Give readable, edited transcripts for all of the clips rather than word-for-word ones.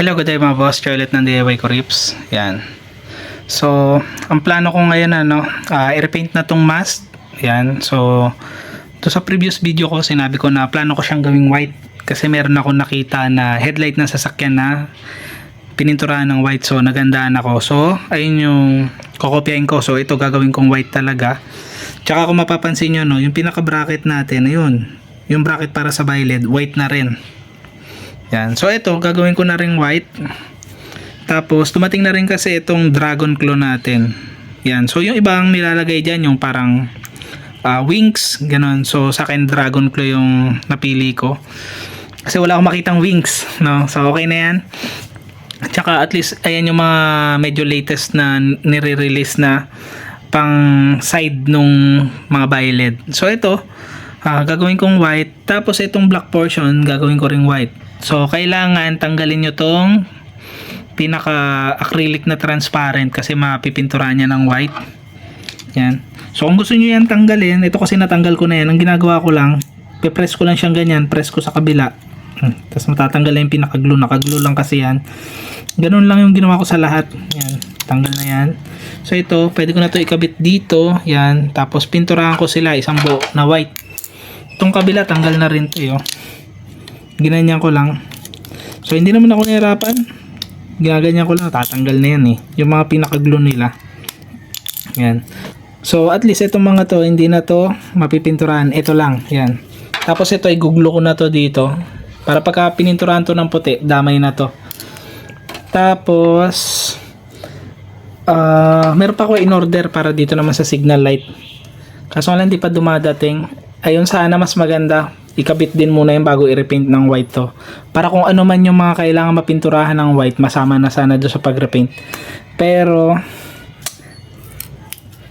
Hello, good day mga boss. Charlotte ng DIY ko Rips. Yan. So, ang plano ko ngayon i-repaint na tong mast. Yan. So, to sa previous video ko, sinabi ko na plano ko siyang gawing white kasi meron ako nakita na headlight ng sasakyan na pininturahan ng white. So, nagandaan ako. So, ayun yung kokopyahin ko. So, ito gagawin kong white talaga. Tsaka kung mapapansin nyo, yung pinaka-bracket natin, ayun. Yung bracket para sa violet, white na rin. Yan. So ito, gagawin ko na ring white. Tapos dumating na rin kasi itong dragon claw natin. Yan. So yung ibang nilalagay diyan yung parang wings, ganun. So sa akin dragon claw yung napili ko. Kasi wala akong makitang wings, no. So okay na 'yan. Tsaka at least ayan yung mga medyo latest na nire-release na pang side nung mga violet. So ito, gagawin kong white. Tapos itong black portion, gagawin ko ring white. So, kailangan tanggalin nyo tong pinaka-acrylic na transparent kasi mapipinturahan niya ng white. Yan. So, kung gusto nyo yan tanggalin, ito kasi natanggal ko na yan. Ang ginagawa ko lang, pe-press ko lang siyang ganyan, press ko sa kabila. Tapos matatanggal na yung pinaka-glue. Naka-glue lang kasi yan. Ganun lang yung ginawa ko sa lahat. Yan. Tanggal na yan. So, ito, pwede ko na ito ikabit dito. Yan. Tapos, pinturahan ko sila isang buo na white. Itong kabila, tanggal na rin ito, yo. Ginanyan ko lang. So hindi naman ako nahirapan. Ginaganyan ko lang, tatanggal na yan eh. Yung mga pinaka-glue nila. Yan. So at least itong mga to, hindi na to mapipinturahan. Ito lang. Yan. Tapos ito, iguglo ko na to dito. Para pagka pininturahan to ng puti, damay na to. Tapos meron pa ako in order para dito naman sa signal light. Kaso lang hindi pa dumadating. Ayun, sana mas maganda ikabit din muna yung bago i-repaint ng white to. Para kung ano man yung mga kailangan mapinturahan ng white, masama na sana doon sa pag-repaint. Pero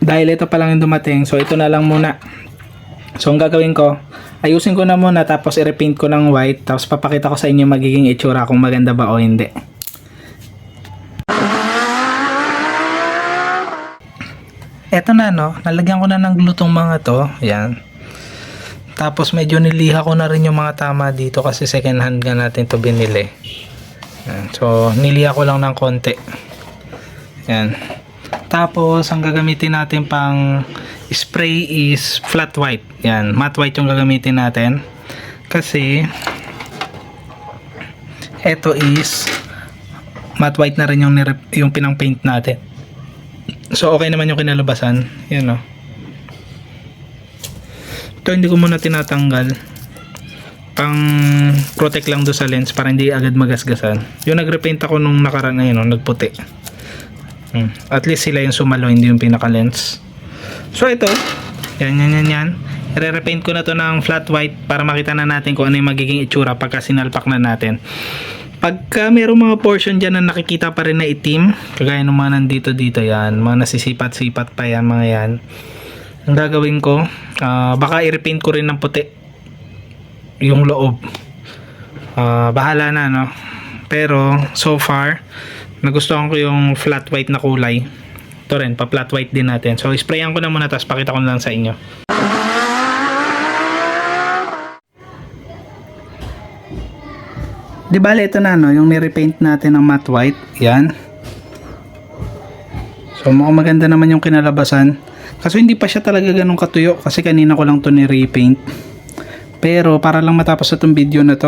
dahil ito pa lang yung dumating, so ito na lang muna. So ang gagawin ko, ayusin ko na muna tapos i-repaint ko ng white, tapos papakita ko sa inyo magiging itsura kung maganda ba o hindi. Eto na, no, nalagyan ko na ng glue tong mga to. Yan. Tapos medyo niliha ko na rin yung mga tama dito kasi second hand nga natin to binili. Yan. So niliha ko lang ng konti. Yan. Tapos ang gagamitin natin pang spray is flat white. Yan, matte white yung gagamitin natin. Kasi eto is matte white na rin yung pinang paint natin. So okay naman yung kinalabasan. Yan, oh. Ito hindi ko muna tinatanggal, pang protect lang do sa lens para hindi agad magasgasan. Yung nagrepaint ako nung nakaraan na yun, nagputi. At least sila yung sumalo, hindi yung pinaka lens. So ito, yan. I-repaint ko na to ng flat white para makita na natin kung ano yung magiging itsura pagka sinalpak na natin. Pagka mayroong mga portion dyan na nakikita pa rin na itim, kagaya ng mga nandito yan, mga nasisipat-sipat pa yan, mga yan. Ang gagawin ko, baka i-repaint ko rin ng puti yung loob. Bahala na, no? Pero so far nagustuhan ko yung flat white na kulay. Ito rin, pa flat white din natin. So sprayan ko na muna, tapos pakita ko na lang sa inyo. Di bale, ito na, no, yung ni-repaint natin ng matte white. Yan. So mukhang maganda naman yung kinalabasan. Kaso hindi pa siya talaga ganun katuyo kasi kanina ko lang to ni-repaint. Pero para lang matapos itong video na to.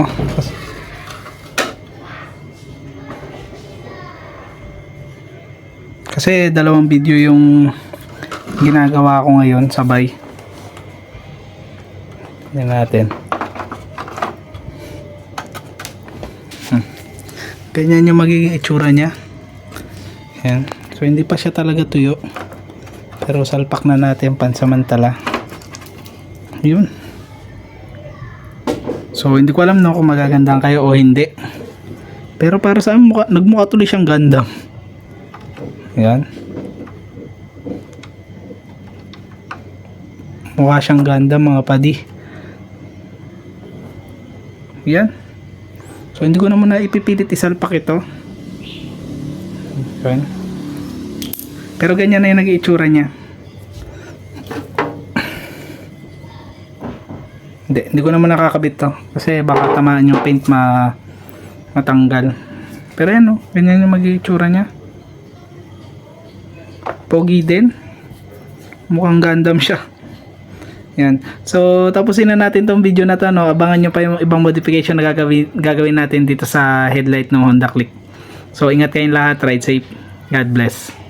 Kasi dalawang video yung ginagawa ko ngayon sabay. Tingnan natin. Ganyan yung magiging itsura niya. Yan. So hindi pa siya talaga tuyo. Pero salpak na natin pansamantala. Yun. So hindi ko alam, no, kung magagandang kayo o hindi. Pero para sa akin, nagmukha tuloy siyang ganda. Yan. Mukha siyang ganda, mga padi. Yan. So hindi ko na muna ipipilit isalpak ito. Yan. Pero ganyan na yung nag-iitsura niya. Hindi ko naman nakakabit to kasi baka tamaan yung paint matanggal. Pero yan, no? Ganyan yung mag-itsura niya. Pogi din. Mukhang Gundam siya. Yan. So, tapusin na natin tong video na to, no? Abangan nyo pa yung ibang modification na gagawin natin dito sa headlight ng Honda Click. So, ingat kayong lahat. Ride safe. God bless.